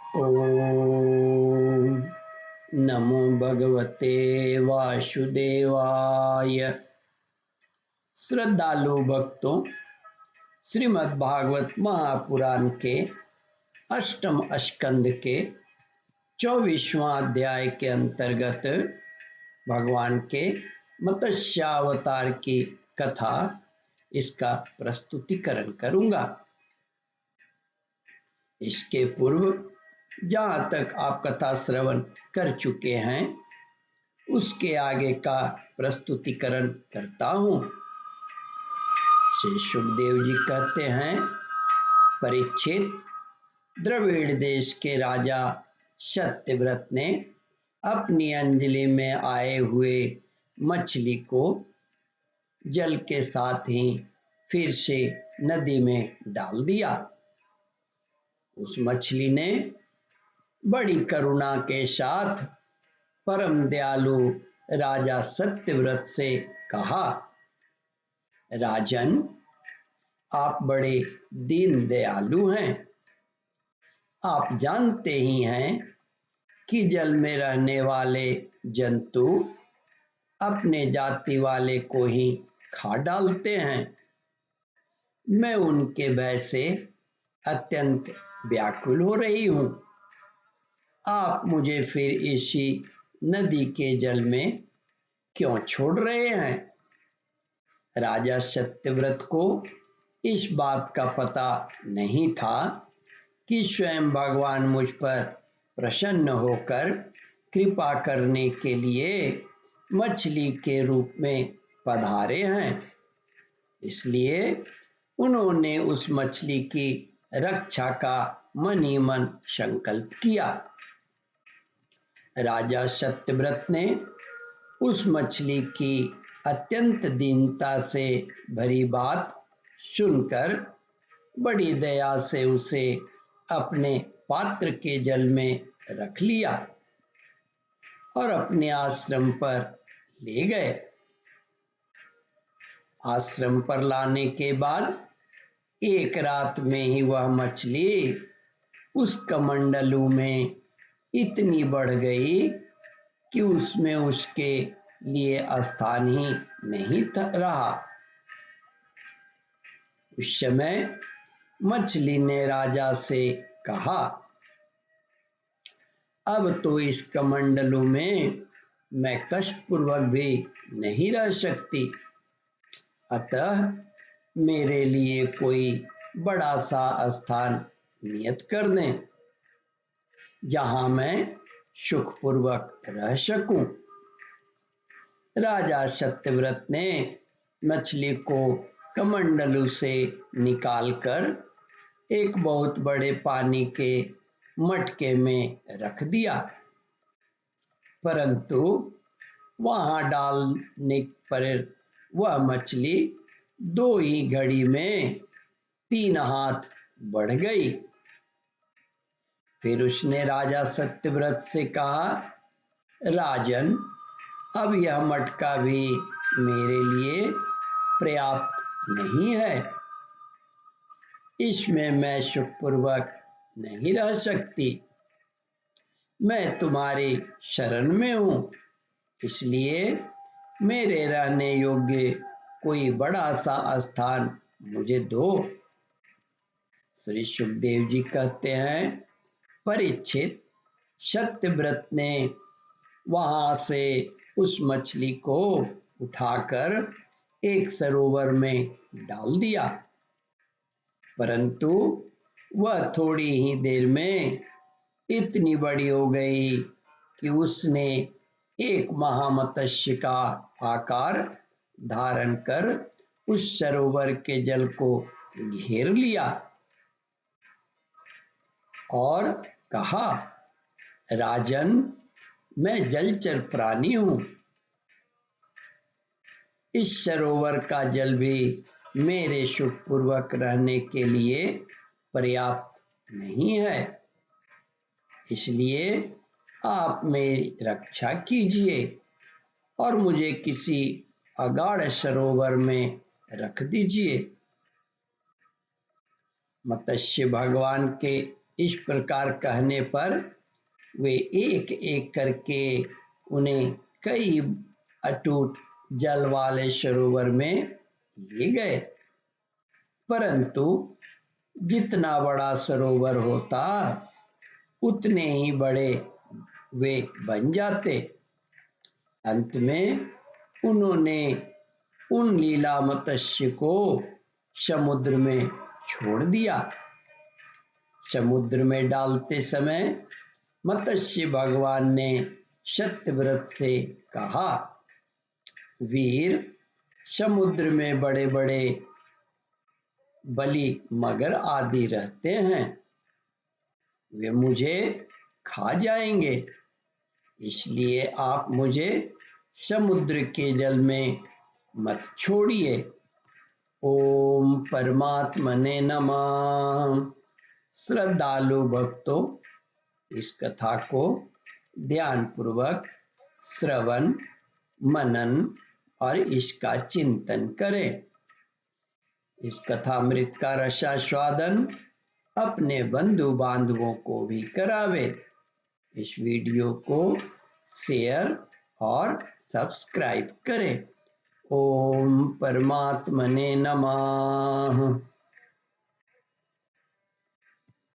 ओम नमो भगवते वासुदेवाय। श्रद्धालु भक्तों, श्रीमद् भागवत महापुराण के अष्टम स्कंद के 24वां अध्याय के अंतर्गत भगवान के मत्स्यावतार की कथा, इसका प्रस्तुतिकरण करूंगा। इसके पूर्व जहाँ तक आप कथा श्रवण कर चुके हैं उसके आगे का प्रस्तुतिकरण करता हूँ। श्री सुखदेव जी कहते हैं, परीक्षित, द्रविड़ देश के राजा सत्यव्रत ने अपनी अंजलि में आए हुए मछली को जल के साथ ही फिर से नदी में डाल दिया। उस मछली ने बड़ी करुणा के साथ परम दयालु राजा सत्यव्रत से कहा, राजन, आप बड़े दीन दयालु हैं। आप जानते ही हैं कि जल में रहने वाले जंतु अपने जाति वाले को ही खा डालते हैं। मैं उनके भय से अत्यंत व्याकुल हो रही हूँ। आप मुझे फिर इसी नदी के जल में क्यों छोड़ रहे हैं? राजा सत्यव्रत को इस बात का पता नहीं था कि स्वयं भगवान मुझ पर प्रसन्न होकर कृपा करने के लिए मछली के रूप में पधारे हैं। इसलिए उन्होंने उस मछली की रक्षा का मन ही मन संकल्प किया। राजा सत्यव्रत ने उस मछली की अत्यंत दीनता से भरी बात सुनकर बड़ी दया से उसे अपने पात्र के जल में रख लिया और अपने आश्रम पर ले गए। आश्रम पर लाने के बाद एक रात में ही वह मछली उस कमंडलू में इतनी बढ़ गई कि उसमें उसके लिए स्थान ही नहीं रहा। उस समय मछली ने राजा से कहा, अब तो इस कमंडलू में मैं कष्टपूर्वक भी नहीं रह सकती, अतः मेरे लिए कोई बड़ा सा स्थान नियत कर दें जहां मैं सुखपूर्वक रह सकूं। राजा सत्यव्रत ने मछली को कमंडलू से निकालकर एक बहुत बड़े पानी के मटके में रख दिया, परंतु वहां डालने पर वह मछली 2 ही घड़ी में 3 हाथ बढ़ गई। फिर उसने राजा सत्यव्रत से कहा, राजन, अब यह मटका भी मेरे लिए पर्याप्त नहीं है। इसमें मैं सुखपूर्वक नहीं रह सकती। मैं तुम्हारी शरण में हूँ, इसलिए मेरे रहने योग्य कोई बड़ा सा स्थान मुझे दो। श्री सुखदेव जी कहते हैं, परीक्षित, सत्यव्रत ने वहां से उस मछली को उठाकर एक सरोवर में डाल दिया, परंतु वह थोड़ी ही देर में इतनी बड़ी हो गई कि उसने एक महामत्स्य का आकार धारण कर उस सरोवर के जल को घेर लिया और कहा, राजन, मैं जलचर प्राणी हूं। इस सरोवर का जल भी मेरे सुखपूर्वक रहने के लिए पर्याप्त नहीं है, इसलिए आप मेरी रक्षा कीजिए और मुझे किसी अगाध सरोवर में रख दीजिए। मत्स्य भगवान के इस प्रकार कहने पर वे एक एक करके उन्हें कई अटूट जल वाले सरोवर में ले गए, परंतु जितना बड़ा सरोवर होता उतने ही बड़े वे बन जाते। अंत में उन्होंने उन लीला मत्स्य को समुद्र में छोड़ दिया। समुद्र में डालते समय मत्स्य भगवान ने सत्यव्रत से कहा, वीर, समुद्र में बड़े बड़े बलि मगर आदि रहते हैं, वे मुझे खा जाएंगे, इसलिए आप मुझे समुद्र के जल में मत छोड़िए। ओम परमात्मने नमः। श्रद्धालु भक्तों, इस कथा को ध्यानपूर्वक श्रवण मनन और इसका चिंतन करें। इस कथामृत का रसास्वादन अपने बंधु बांधवों को भी करावे। इस वीडियो को शेयर और सब्सक्राइब करें। ओम परमात्मने नमः।